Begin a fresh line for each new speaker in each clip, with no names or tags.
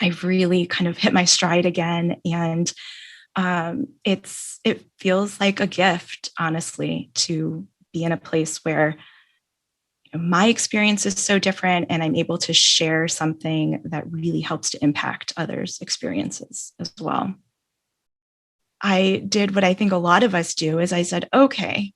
I've really kind of hit my stride again. And it feels like a gift, honestly, to be in a place where my experience is so different and I'm able to share something that really helps to impact others' experiences as well. I did what I think a lot of us do is I said, okay,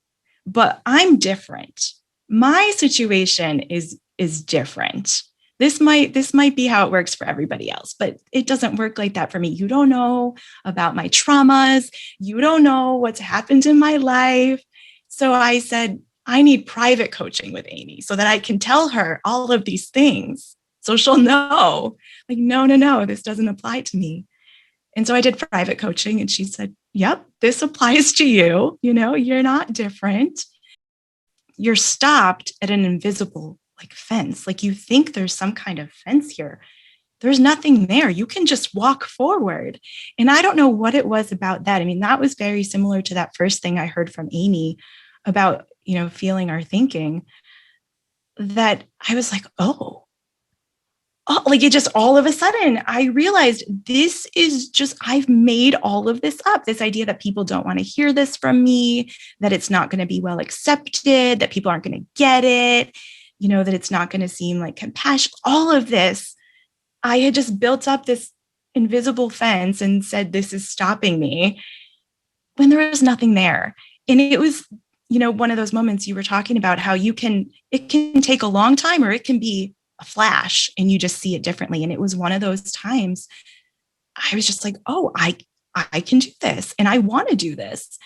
but I'm different. My situation is different. This might be how it works for everybody else, but it doesn't work like that for me. You don't know about my traumas. You don't know what's happened in my life. So I said, I need private coaching with Amy so that I can tell her all of these things. So she'll know, like, no, this doesn't apply to me. And so I did private coaching and she said, yep, this applies to you. You're not different. You're stopped at an invisible fence. Like you think there's some kind of fence here. There's nothing there. You can just walk forward. And I don't know what it was about that. I mean, that was very similar to that first thing I heard from Amy about, feeling or thinking, that I was like, like it just all of a sudden I realized this is just, I've made all of this up. This idea that people don't want to hear this from me, that it's not going to be well accepted, that people aren't going to get it, that it's not going to seem like compassion, all of this. I had just built up this invisible fence and said, this is stopping me when there was nothing there. And it was, one of those moments you were talking about how it can take a long time or it can be a flash and you just see it differently. And it was one of those times I was just like, oh, I can do this and I want to do this.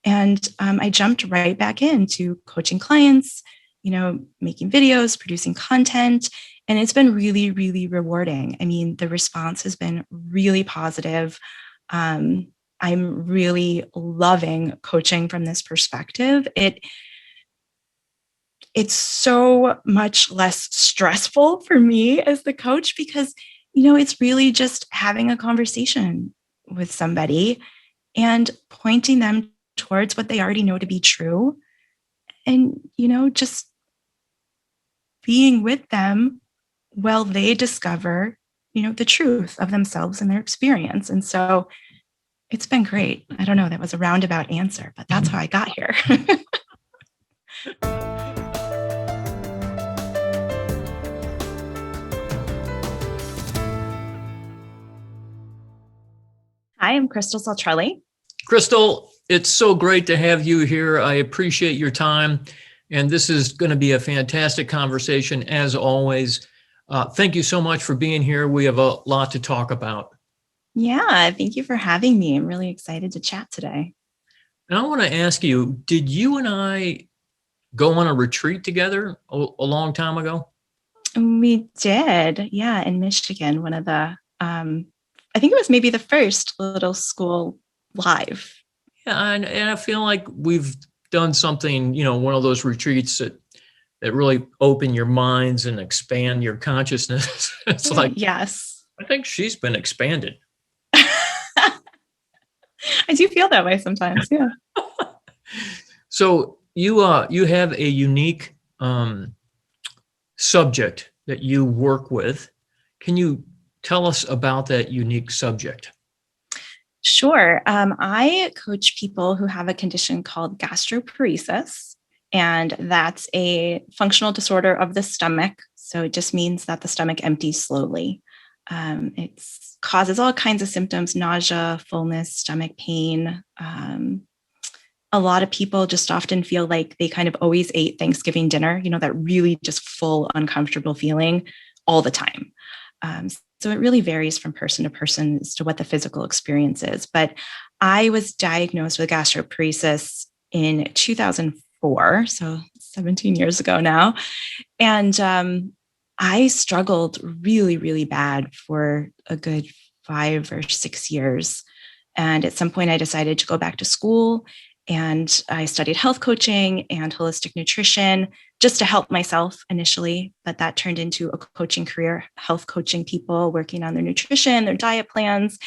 And I jumped right back into coaching clients, making videos, producing content. And it's been really, really rewarding. I mean, the response has been really positive. I'm really loving coaching from this perspective. It's so much less stressful for me as the coach because, it's really just having a conversation with somebody and pointing them towards what they already know to be true. And, just being with them while they discover, the truth of themselves and their experience. And so it's been great. I don't know, that was a roundabout answer, but that's how I got here. Hi, I'm Crystal Saltrelli.
Crystal, it's so great to have you here. I appreciate your time. And this is going to be a fantastic conversation, as always. Thank you so much for being here. We have a lot to talk about.
Yeah, thank you for having me. I'm really excited to chat today.
And I want to ask you, did you and I go on a retreat together a long time ago?
We did, yeah, in Michigan, one of the I think it was maybe the first little school live.
Yeah, and I feel like we've done something, one of those retreats that really open your minds and expand your consciousness. It's like,
yes,
I think she's been expanded.
I do feel that way sometimes. Yeah.
So you have a unique subject that you work with. Can you tell us about that unique subject?
Sure. I coach people who have a condition called gastroparesis, and that's a functional disorder of the stomach. So it just means that the stomach empties slowly. It causes all kinds of symptoms: nausea, fullness, stomach pain. A lot of people just often feel like they kind of always ate Thanksgiving dinner, that really just full, uncomfortable feeling all the time. So it really varies from person to person as to what the physical experience is. But I was diagnosed with gastroparesis in 2004, so 17 years ago now. And I struggled really, really bad for a good 5 or 6 years. And at some point I decided to go back to school, and I studied health coaching and holistic nutrition just to help myself initially, but that turned into a coaching career, health coaching people, working on their nutrition, their diet plans.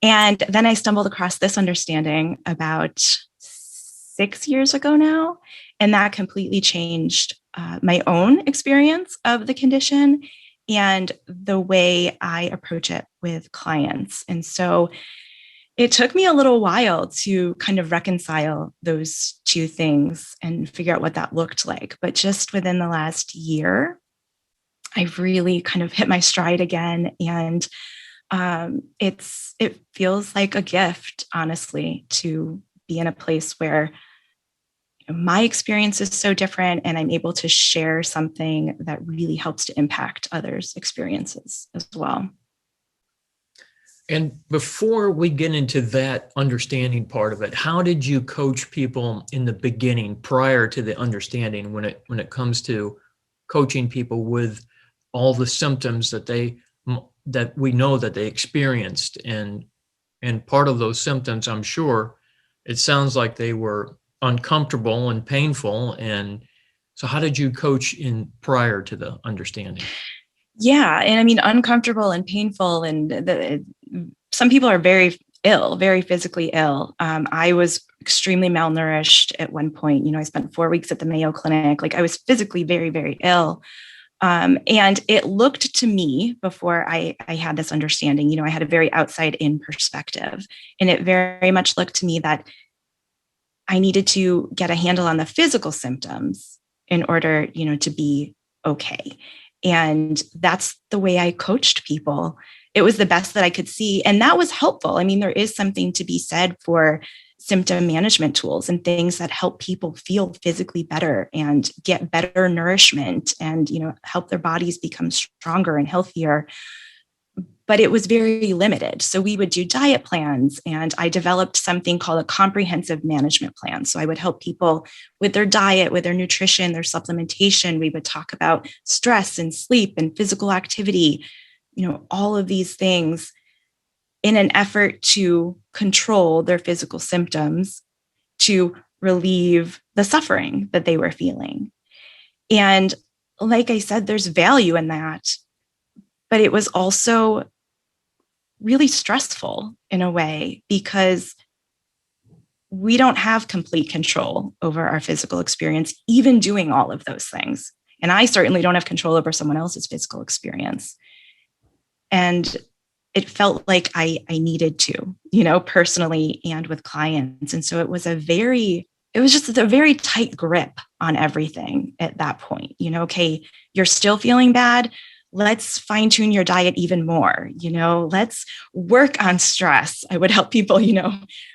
And then I stumbled across this understanding about 6 years ago now, and that completely changed my own experience of the condition and the way I approach it with clients. And so it took me a little while to kind of reconcile those two things and figure out what that looked like. But just within the last year, I've really kind of hit my stride again. And it feels like a gift, honestly, to be in a place where my experience is so different and I'm able to share something that really helps to impact others' experiences as well.
And before we get into that understanding part of it, how did you coach people in the beginning prior to the understanding when it comes to coaching people with all the symptoms that we know that they experienced, and part of those symptoms, I'm sure it sounds like they were uncomfortable and painful. And so how did you coach in prior to the understanding?
Yeah. And I mean, uncomfortable and painful. And some people are very ill, very physically ill. I was extremely malnourished at one point. I spent 4 weeks at the Mayo Clinic. Like I was physically very, very ill. And it looked to me before I had this understanding, I had a very outside in perspective, and it very much looked to me that I needed to get a handle on the physical symptoms in order, to be okay. And that's the way I coached people. It was the best that I could see. And that was helpful. I mean, there is something to be said for symptom management tools and things that help people feel physically better and get better nourishment and, help their bodies become stronger and healthier. But it was very limited. So we would do diet plans, and I developed something called a comprehensive management plan. So I would help people with their diet, with their nutrition, their supplementation. We would talk about stress and sleep and physical activity, all of these things in an effort to control their physical symptoms, to relieve the suffering that they were feeling. And like I said, there's value in that, but it was also really stressful in a way because we don't have complete control over our physical experience, even doing all of those things. And I certainly don't have control over someone else's physical experience. And it felt like I needed to, personally and with clients. And so it was just a very tight grip on everything at that point. Okay, you're still feeling bad. Let's fine tune your diet even more. Let's work on stress. I would help people,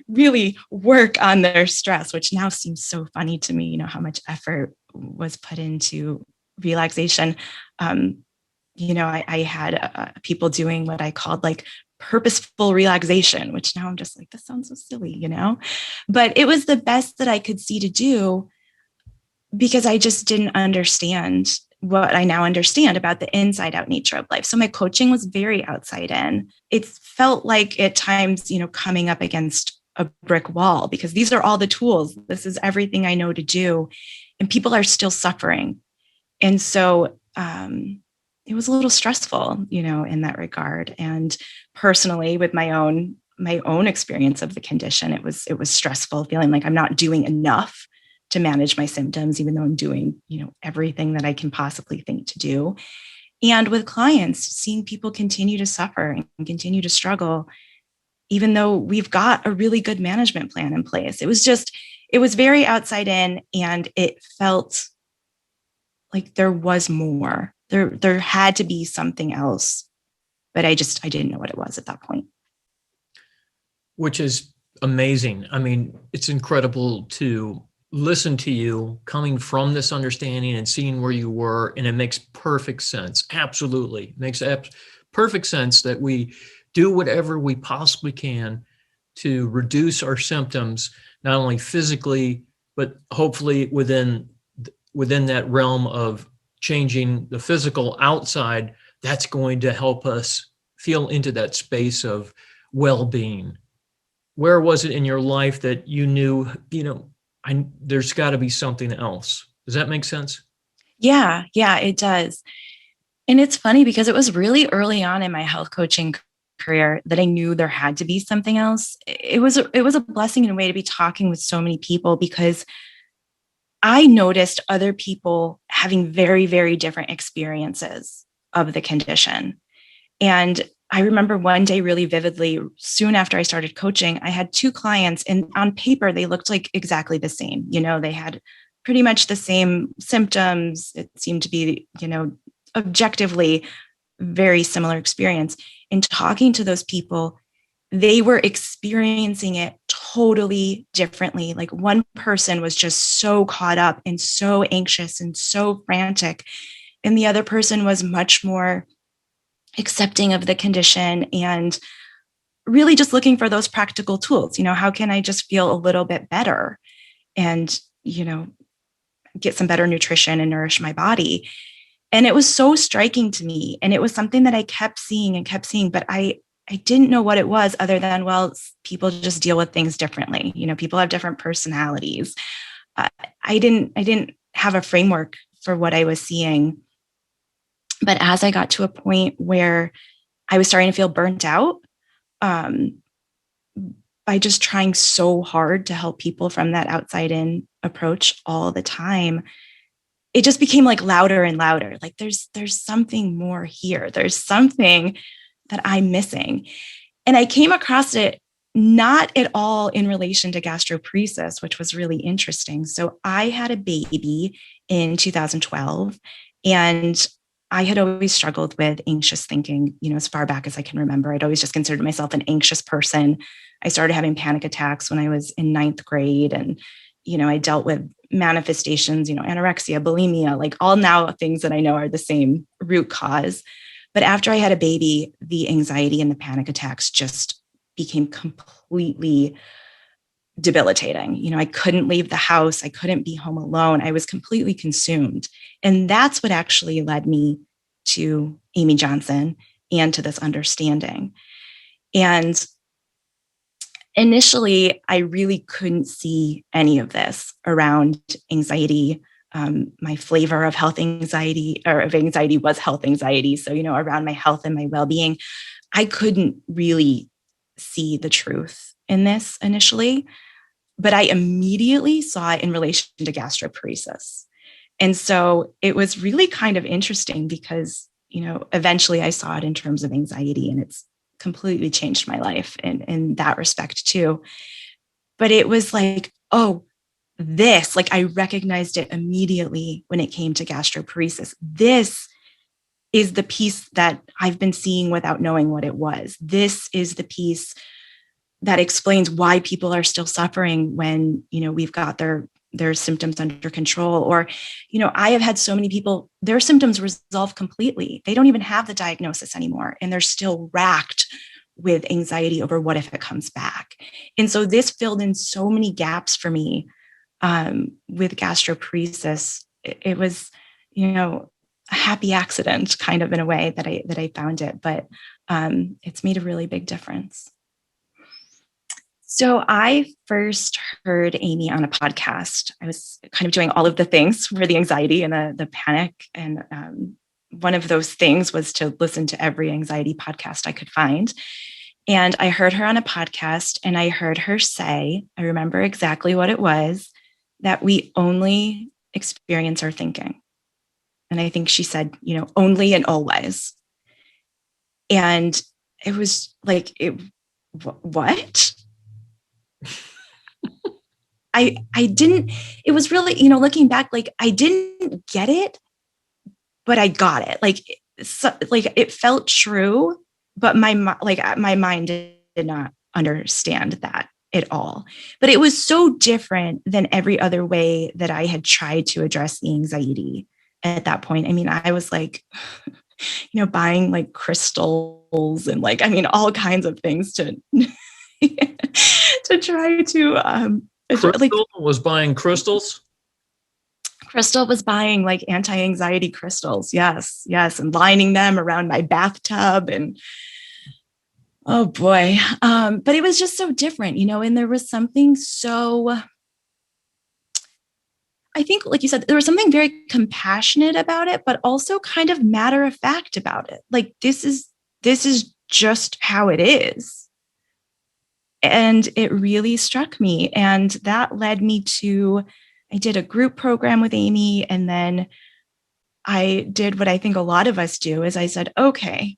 really work on their stress, which now seems so funny to me, how much effort was put into relaxation. I had people doing what I called like purposeful relaxation, which now I'm just like, this sounds so silly, but it was the best that I could see to do because I just didn't understand what I now understand about the inside out nature of life. So my coaching was very outside in. It felt like at times, coming up against a brick wall because these are all the tools. This is everything I know to do. And people are still suffering. And so, it was a little stressful, in that regard. And personally, with my own experience of the condition, it was stressful, feeling like I'm not doing enough to manage my symptoms, even though I'm doing, everything that I can possibly think to do. And with clients, seeing people continue to suffer and continue to struggle, even though we've got a really good management plan in place. It was very outside in, and it felt like there was more. There had to be something else, but I didn't know what it was at that point.
Which is amazing. I mean, it's incredible to listen to you coming from this understanding and seeing where you were, and it makes perfect sense. Absolutely. It makes perfect sense that we do whatever we possibly can to reduce our symptoms, not only physically, but hopefully within that realm of changing the physical outside. That's going to help us feel into that space of well-being. Where was it in your life that you knew, there's got to be something else? Does that make sense?
Yeah, it does. And it's funny because it was really early on in my health coaching career that I knew there had to be something else. It was a blessing in a way to be talking with so many people because I noticed other people having very, very different experiences of the condition. And I remember one day really vividly, soon after I started coaching, I had two clients, and on paper, they looked like exactly the same. They had pretty much the same symptoms. It seemed to be, objectively very similar experience. In talking to those people, they were experiencing it totally differently. Like one person was just so caught up and so anxious and so frantic, and the other person was much more accepting of the condition and really just looking for those practical tools. How can I just feel a little bit better and, get some better nutrition and nourish my body? And it was so striking to me. And it was something that I kept seeing, but I didn't know what it was other than, well, people just deal with things differently. People have different personalities. I didn't have a framework for what I was seeing. But as I got to a point where I was starting to feel burnt out, by just trying so hard to help people from that outside in approach all the time, it just became like louder and louder. Like there's something more here. There's something that I'm missing. And I came across it not at all in relation to gastroparesis, which was really interesting. So I had a baby in 2012, and I had always struggled with anxious thinking, as far back as I can remember. I'd always just considered myself an anxious person. I started having panic attacks when I was in ninth grade. And, I dealt with manifestations, anorexia, bulimia, like all now things that I know are the same root cause. But after I had a baby, the anxiety and the panic attacks just became completely debilitating. I couldn't leave the house. I couldn't be home alone. I was completely consumed. And that's what actually led me to Amy Johnson and to this understanding. And initially, I really couldn't see any of this around anxiety. My flavor of health anxiety or of anxiety was health anxiety. So, around my health and my well-being, I couldn't really see the truth in this initially, but I immediately saw it in relation to gastroparesis. And so it was really kind of interesting because, eventually I saw it in terms of anxiety, and it's completely changed my life in that respect too. But it was like, oh, like I recognized it immediately when it came to gastroparesis. This is the piece that I've been seeing without knowing what it was. This is the piece that explains why people are still suffering when, we've got their symptoms under control. Or, I have had so many people, their symptoms resolve completely. They don't even have the diagnosis anymore, and they're still racked with anxiety over what if it comes back. And so this filled in so many gaps for me with gastroparesis. It was, a happy accident kind of in a way that I found it, but it's made a really big difference. So I first heard Amy on a podcast. I was kind of doing all of the things for the anxiety and the panic. And one of those things was to listen to every anxiety podcast I could find. And I heard her on a podcast, and I heard her say, I remember exactly what it was, that we only experience our thinking. And I think she said, only and always. And it was like, what? I didn't, it was really, looking back, like I didn't get it, but I got it. Like it felt true, but my mind did not understand that at all. But it was so different than every other way that I had tried to address the anxiety at that point. I mean, I was like, buying like crystals and all kinds of things to to try to
Crystal was buying crystals.
Crystal was buying like anti-anxiety crystals. Yes. And lining them around my bathtub, and oh boy. But it was just so different, and there was something so, I think, like you said, there was something very compassionate about it, but also kind of matter of fact about it. Like, this is just how it is. And it really struck me. And that led me to, I did a group program with Amy. And then I did what I think a lot of us do is I said, okay,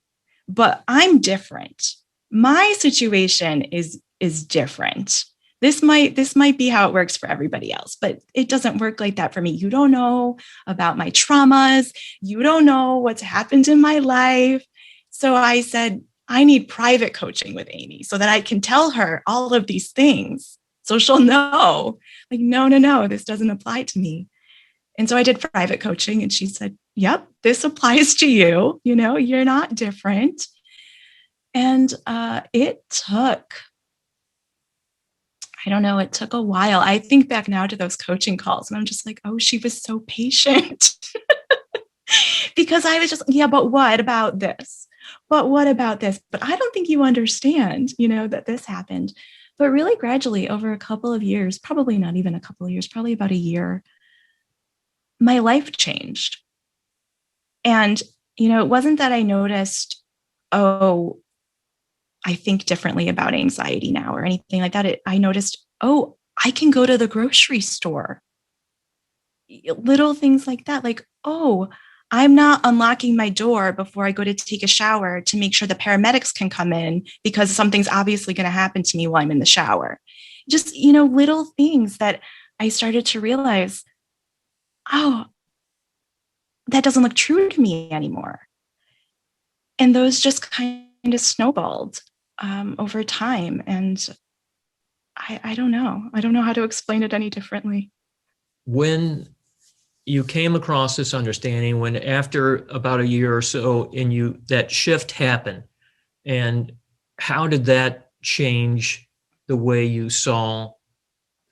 but I'm different. My situation is different. This might be how it works for everybody else, but it doesn't work like that for me. You don't know about my traumas. You don't know what's happened in my life. So I said, I need private coaching with Amy so that I can tell her all of these things. So she'll know, like, no, this doesn't apply to me. And so I did private coaching and she said, yep, this applies to you. You're not different. And it took, I don't know, it took a while. I think back now to those coaching calls and I'm just like, oh, she was so patient. Because I was just, yeah, but what about this? But what about this? But I don't think you understand, that this happened. But really gradually over a couple of years, probably not even a couple of years, probably about a year, my life changed. And, it wasn't that I noticed, oh, I think differently about anxiety now or anything like that. I noticed, oh, I can go to the grocery store. Little things like that, like, oh, I'm not unlocking my door before I go to take a shower to make sure the paramedics can come in because something's obviously going to happen to me while I'm in the shower. Just, little things that I started to realize, oh, that doesn't look true to me anymore. And those just kind of snowballed over time. And I don't know. I don't know how to explain it any differently.
When you came across this understanding, when after about a year or so, and that shift happened, and how did that change the way you saw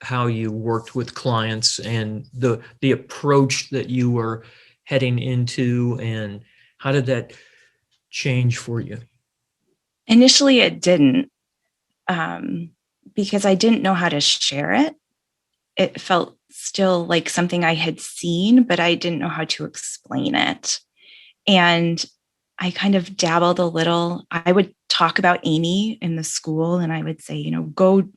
how you worked with clients and the approach that you were heading into, and how did that change for you?
Initially, it didn't, because I didn't know how to share it. It felt still like something I had seen, but I didn't know how to explain it. And I kind of dabbled a little. I would talk about Amy in the school and I would say, go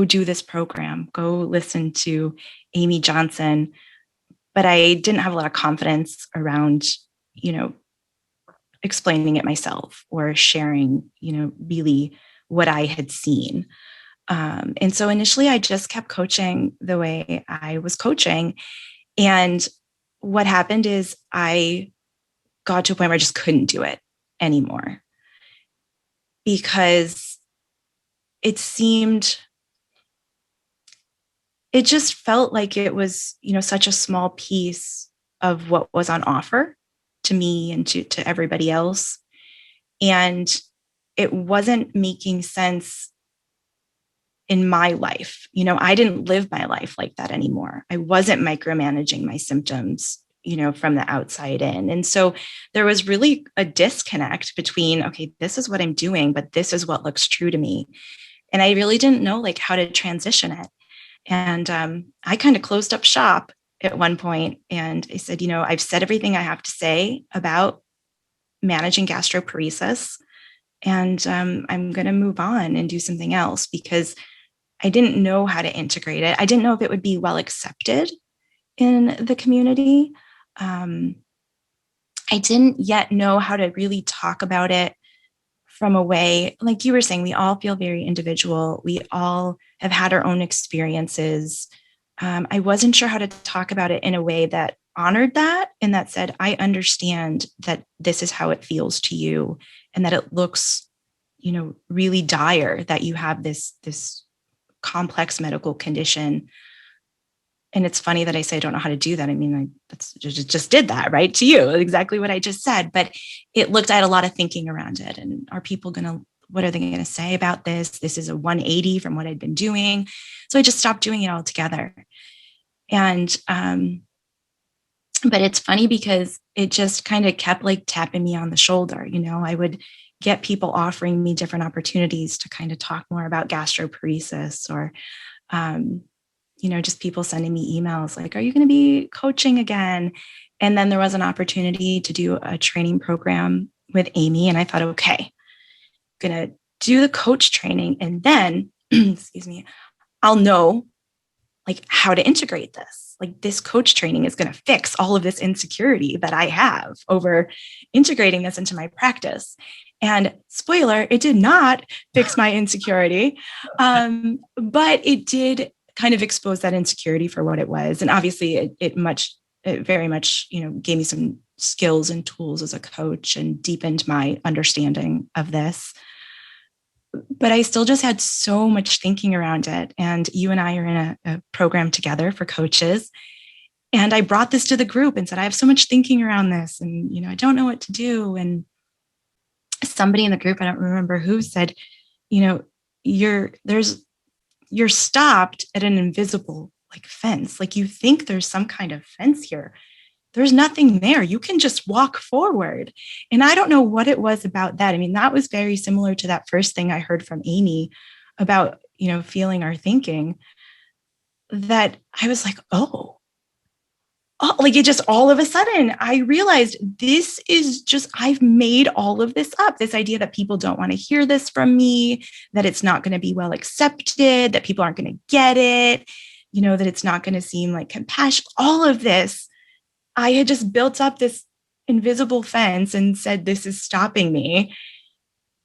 do this program, go listen to Amy Johnson. But I didn't have a lot of confidence around, explaining it myself or sharing, really what I had seen. And so initially I just kept coaching the way I was coaching. And what happened is I got to a point where I just couldn't do it anymore because it just felt like it was, such a small piece of what was on offer to me and to everybody else. And it wasn't making sense in my life. I didn't live my life like that anymore. I wasn't micromanaging my symptoms, from the outside in. And so there was really a disconnect between, okay, this is what I'm doing, but this is what looks true to me. And I really didn't know how to transition it. And I kind of closed up shop at one point. And I said, I've said everything I have to say about managing gastroparesis. And I'm going to move on and do something else because I didn't know how to integrate it. I didn't know if it would be well accepted in the community. I didn't yet know how to really talk about it from a way, like you were saying, we all feel very individual. We all have had our own experiences. I wasn't sure how to talk about it in a way that honored that and that said, I understand that this is how it feels to you and that it looks, really dire that you have this complex medical condition. And it's funny that I say I don't know how to do that. I mean, I just did that, right? To you, exactly what I just said. But I had a lot of thinking around it. And what are they going to say about this? This is a 180 from what I'd been doing. So I just stopped doing it altogether. And, but it's funny because it just kind of kept tapping me on the shoulder. I would get people offering me different opportunities to kind of talk more about gastroparesis or, just people sending me emails like, are you going to be coaching again? And then there was an opportunity to do a training program with Amy. And I thought, okay, I'm going to do the coach training. And then, excuse me, I'll know like how to integrate this. Like this coach training is going to fix all of this insecurity that I have over integrating this into my practice. And spoiler, it did not fix my insecurity, but it did kind of expose that insecurity for what it was. And obviously it very much, gave me some skills and tools as a coach and deepened my understanding of this. But I still just had so much thinking around it. And you and I are in a program together for coaches. And I brought this to the group and said, I have so much thinking around this and, I don't know what to do. And somebody in the group, I don't remember who, said, you're stopped at an invisible like fence. Like you think there's some kind of fence here. There's nothing there. You can just walk forward. And I don't know what it was about that. I mean, that was very similar to that first thing I heard from Amy about, feeling or thinking, that I was like, oh, like it just all of a sudden I realized this is just, I've made all of this up. This idea that people don't want to hear this from me, that it's not going to be well accepted, that people aren't going to get it, that it's not going to seem like compassion, all of this. I had just built up this invisible fence and said, this is stopping me,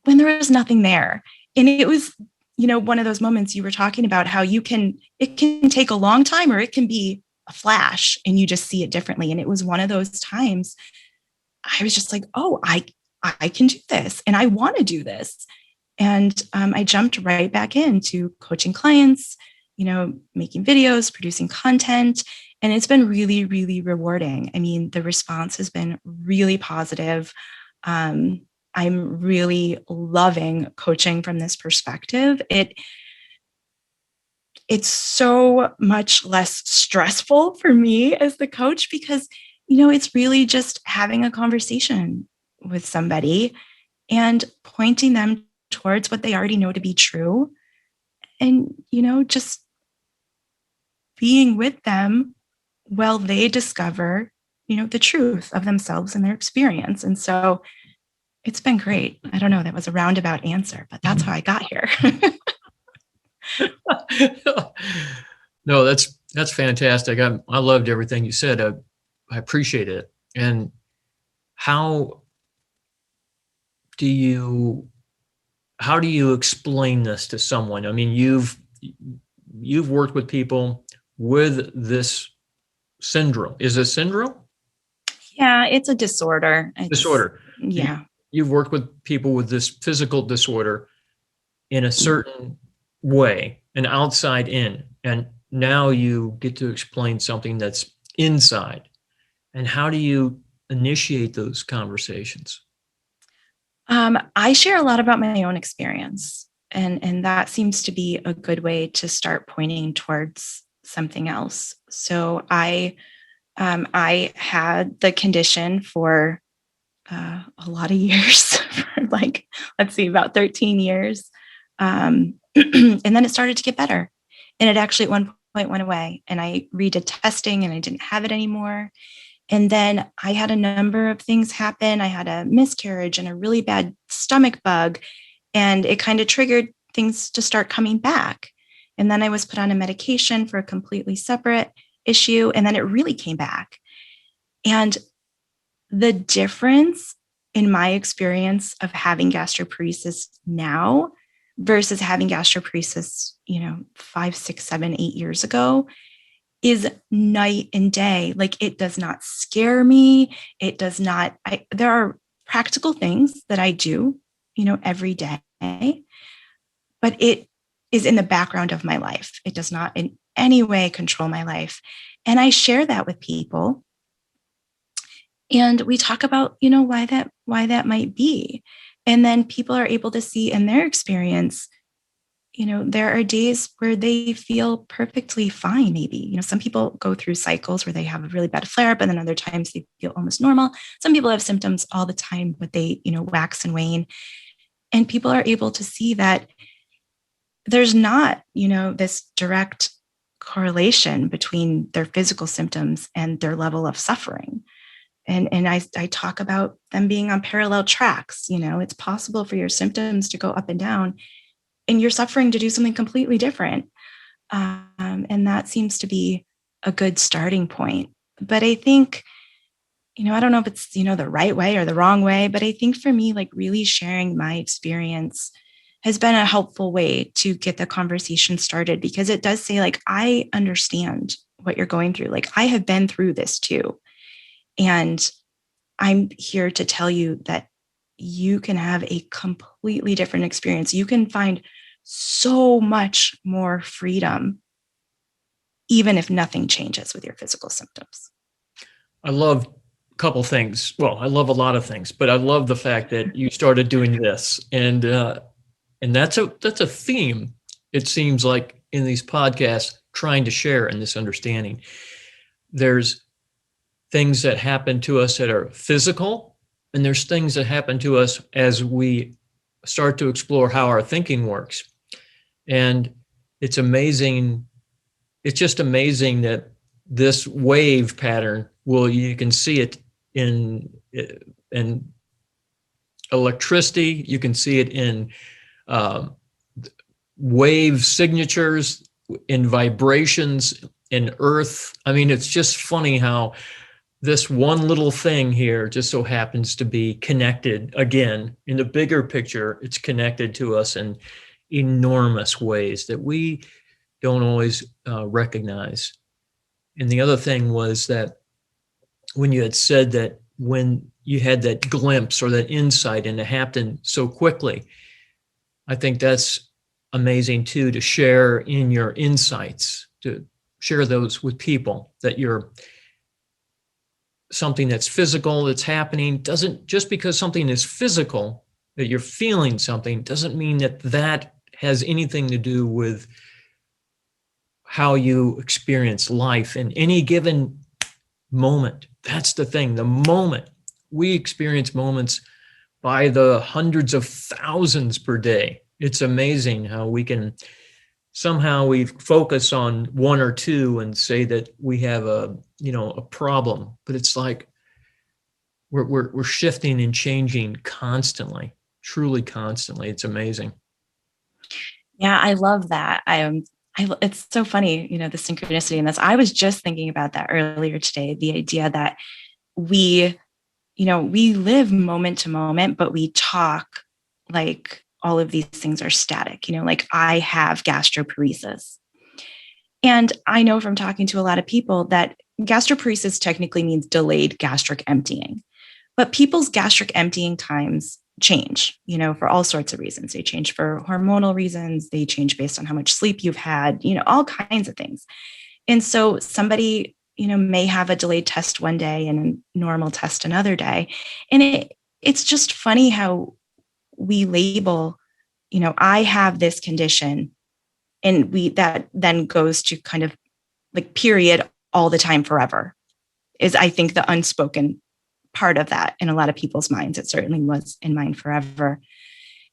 when there was nothing there. And it was, one of those moments you were talking about, how it can take a long time or it can be a flash and you just see it differently. And it was one of those times I was just like, oh, I can do this and I want to do this. And I jumped right back into coaching clients, making videos, producing content. And it's been really, really rewarding. I mean, the response has been really positive. I'm really loving coaching from this perspective. It's so much less stressful for me as the coach because, it's really just having a conversation with somebody and pointing them towards what they already know to be true. And, just being with them while they discover, the truth of themselves and their experience. And so it's been great. I don't know, that was a roundabout answer, but that's how I got here.
No, that's fantastic. I loved everything you said. I appreciate it. And how do you explain this to someone? I mean, you've worked with people with this syndrome. Is it syndrome?
Yeah, it's a disorder.
Disorder.
Yeah.
You've worked with people with this physical disorder in a certain way, an outside in, and now you get to explain something that's inside. And how do you initiate those conversations?
I share a lot about my own experience, and that seems to be a good way to start pointing towards something else. So I had the condition for a lot of years, for like, let's see, about 13 years. And then it started to get better. And it actually at one point went away, and I redid testing and I didn't have it anymore. And then I had a number of things happen. I had a miscarriage and a really bad stomach bug, and it kind of triggered things to start coming back. And then I was put on a medication for a completely separate issue, and then it really came back. And the difference in my experience of having gastroparesis now versus having gastroparesis, 5, 6, 7, 8 years ago is night and day. Like, it does not scare me. It does not, there are practical things that I do, every day, but it is in the background of my life. It does not in any way control my life. And I share that with people. And we talk about, why that might be. And then people are able to see in their experience, there are days where they feel perfectly fine, maybe. Some people go through cycles where they have a really bad flare up, and then other times they feel almost normal. Some people have symptoms all the time, but they, wax and wane. And people are able to see that there's not, this direct correlation between their physical symptoms and their level of suffering. And I talk about them being on parallel tracks. It's possible for your symptoms to go up and down, and you're suffering to do something completely different. And that seems to be a good starting point. But I think, I don't know if it's, the right way or the wrong way, but I think for me, like really sharing my experience has been a helpful way to get the conversation started, because it does say, like, I understand what you're going through. Like, I have been through this too. And I'm here to tell you that you can have a completely different experience. You can find so much more freedom, even if nothing changes with your physical symptoms.
I love a couple things. Well, I love a lot of things, but I love the fact that you started doing this, and that's a theme. It seems like in these podcasts, trying to share in this understanding. There's things that happen to us that are physical, and there's things that happen to us as we start to explore how our thinking works. And it's amazing. It's just amazing that this wave pattern, well, you can see it in electricity. You can see it in wave signatures, in vibrations, in earth. I mean, it's just funny how this one little thing here just so happens to be connected. Again, in the bigger picture, it's connected to us in enormous ways that we don't always recognize. And the other thing was that when you had said that when you had that glimpse or that insight and it happened so quickly, I think that's amazing too, to share in your insights, to share those with people, that you're something that's physical that's happening doesn't, just because something is physical, that you're feeling something, doesn't mean that that has anything to do with how you experience life in any given moment. That's the thing, the moment. We experience moments by the hundreds of thousands per day. It's amazing how we can somehow we focus on one or two and say that we have a problem, but it's like we're shifting and changing constantly, truly constantly. It's amazing.
Yeah, I love that. It's so funny, the synchronicity in this. I was just thinking about that earlier today, the idea that we live moment to moment, but we talk like all of these things are static, like I have gastroparesis. And I know from talking to a lot of people that gastroparesis technically means delayed gastric emptying, but people's gastric emptying times change, for all sorts of reasons. They change for hormonal reasons. They change based on how much sleep you've had, all kinds of things. And so somebody, may have a delayed test one day and a normal test another day. And it's just funny how we label, I have this condition, and that then goes to kind of like period all the time forever is, I think, the unspoken part of that in a lot of people's minds. It certainly was in mine forever.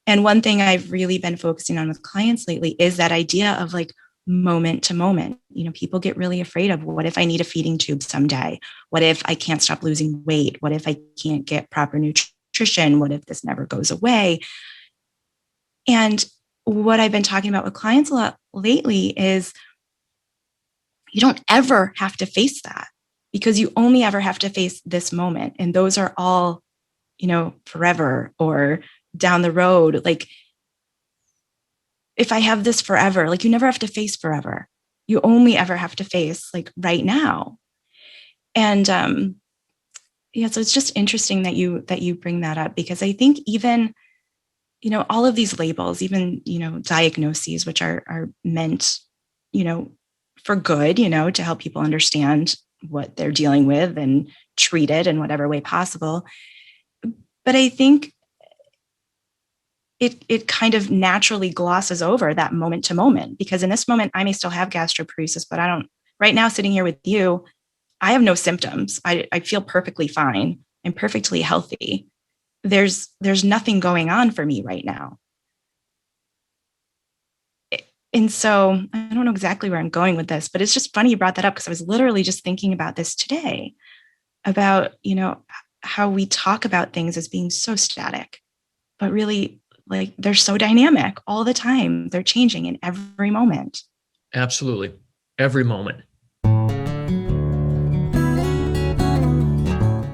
And one thing I've really been focusing on with clients lately is that idea of like moment to moment. People get really afraid of, what if I need a feeding tube someday? What if I can't stop losing weight? What if I can't get proper nutrition? What if this never goes away? And what I've been talking about with clients a lot lately is you don't ever have to face that, because you only ever have to face this moment. And those are all, forever or down the road. Like, if I have this forever, like, you never have to face forever. You only ever have to face like right now. And yeah, so it's just interesting that you bring that up, because I think even, all of these labels, even, diagnoses, which are meant, for good, to help people understand what they're dealing with and treat it in whatever way possible. But I think it kind of naturally glosses over that moment to moment, because in this moment, I may still have gastroparesis, but I don't, right now, sitting here with you, I have no symptoms. I feel perfectly fine. I'm perfectly healthy. There's nothing going on for me right now. And so I don't know exactly where I'm going with this, but it's just funny you brought that up, because I was literally just thinking about this today, about, how we talk about things as being so static, but really, like, they're so dynamic all the time. They're changing in every moment.
Absolutely. Every moment.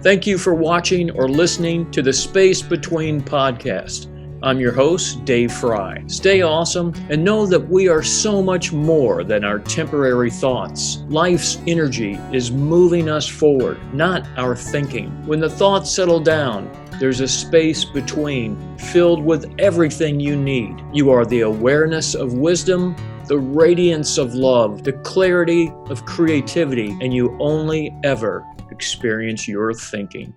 Thank you for watching or listening to the Space Between podcast. I'm your host, Dave Fry. Stay awesome and know that we are so much more than our temporary thoughts. Life's energy is moving us forward, not our thinking. When the thoughts settle down, there's a space between, filled with everything you need. You are the awareness of wisdom, the radiance of love, the clarity of creativity, and you only ever experience your thinking.